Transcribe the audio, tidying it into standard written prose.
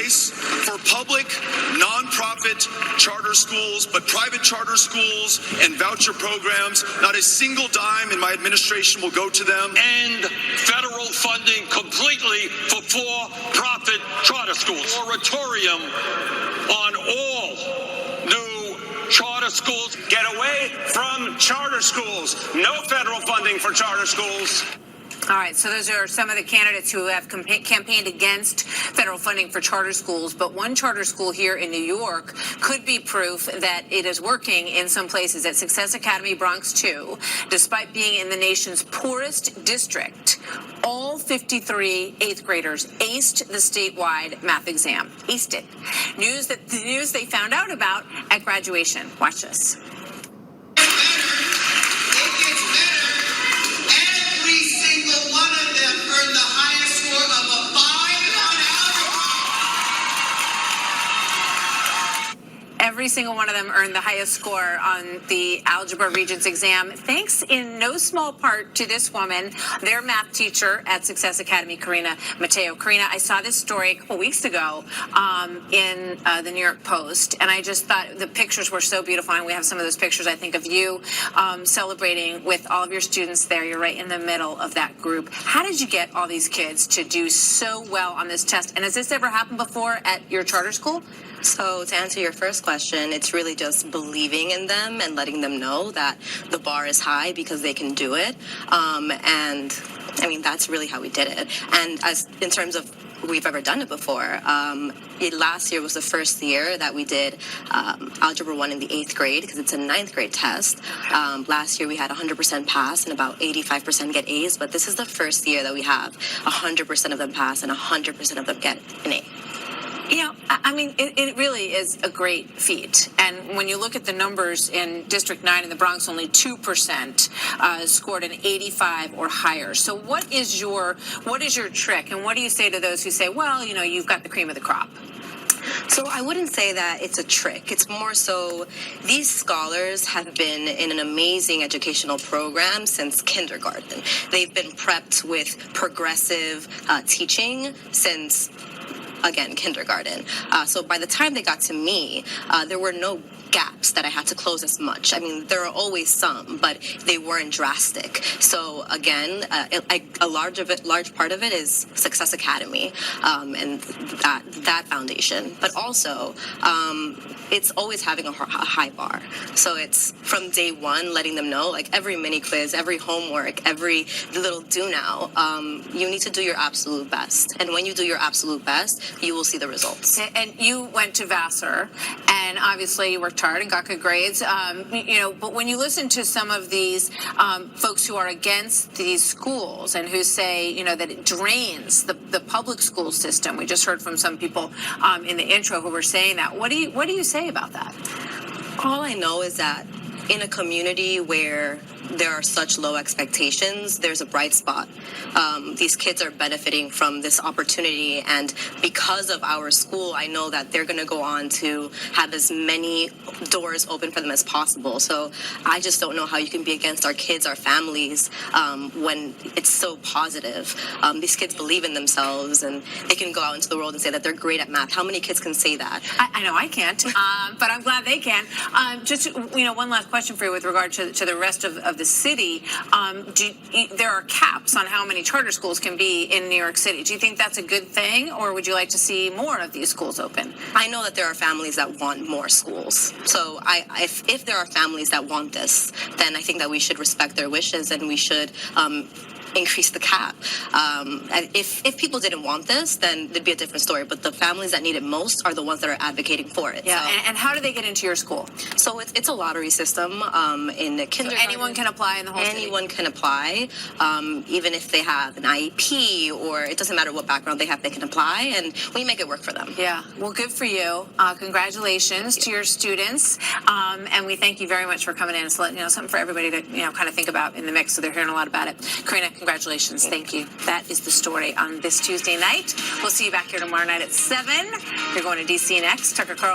place for public, nonprofit charter schools, but private charter schools and voucher programs, not a single dime in my administration will go to them. End federal funding completely for for-profit charter schools. Moratorium on all new charter schools. Get away from charter schools. No federal funding for charter schools. All right, so those are some of the candidates who have campaigned against federal funding for charter schools, but one charter school here in New York could be proof that it is working in some places. At Success Academy Bronx 2, despite being in the nation's poorest district, all 53 eighth graders aced the statewide math exam. Aced it. The news they found out about at graduation. Watch this. Every single one of them earned the highest score on the Algebra Regents exam, thanks in no small part to this woman, their math teacher at Success Academy, Karina, Mateo. Karina, I saw this story a couple weeks ago in the New York Post, and I just thought the pictures were so beautiful, and we have some of those pictures, I think, of you celebrating with all of your students there. You're right in the middle of that group. How did you get all these kids to do so well on this test? And has this ever happened before at your charter school? So to answer your first question, it's really just believing in them and letting them know that the bar is high because they can do it. And I mean, that's really how we did it. And as in terms of we've ever done it before, last year was the first year that we did Algebra 1 in the 8th grade because it's a 9th grade test. Last year we had 100% pass and about 85% get A's, but this is the first year that we have 100% of them pass and 100% of them get an A. You know, I mean, it really is a great feat. And when you look at the numbers in District 9 in the Bronx, only 2% scored an 85 or higher. So what is your trick? And what do you say to those who say, well, you know, you've got the cream of the crop? So I wouldn't say that it's a trick. It's more so these scholars have been in an amazing educational program since kindergarten. They've been prepped with progressive teaching since, again, kindergarten. So by the time they got to me, there were no gaps that I had to close as much. I mean, there are always some, but they weren't drastic. So again, a large part of it is Success Academy and that foundation. But also, it's always having a high bar. So it's from day one, letting them know, like every mini quiz, every homework, every little do now, you need to do your absolute best. And when you do your absolute best, you will see the results. And you went to Vassar, and obviously you worked hard and got good grades. You know, but when you listen to some of these folks who are against these schools and who say, you know, that it drains the public school system, we just heard from some people in the intro who were saying that. What do you say about that? All I know is that in a community where there are such low expectations, there's a bright spot. These kids are benefiting from this opportunity, and because of our school, I know that they're going to go on to have as many doors open for them as possible. So I just don't know how you can be against our kids, our families, when it's so positive. These kids believe in themselves, and they can go out into the world and say that they're great at math. How many kids can say that? I know I can't, but I'm glad they can. Just, you know, one last question for you with regard to the rest of the city. There are caps on how many charter schools can be in New York City. Do you think that's a good thing, or would you like to see more of these schools open? I know that there are families that want more schools. So if there are families that want this, then I think that we should respect their wishes and we should increase the cap. If people didn't want this, then it'd be a different story. But the families that need it most are the ones that are advocating for it. Yeah, so. And how do they get into your school? So it's a lottery system in the kindergarten. So anyone can apply in the whole city? Anyone can apply, even if they have an IEP, or it doesn't matter what background they have, they can apply, and we make it work for them. Yeah, well, good for you. Congratulations to your students, and we thank you very much for coming in. So, you know, something for everybody to, you know, kind of think about in the mix, so they're hearing a lot about it. Karina, congratulations. Thank you. That is the story on this Tuesday night. We'll see you back here tomorrow night at 7. You're going to DC next. Tucker Carlson.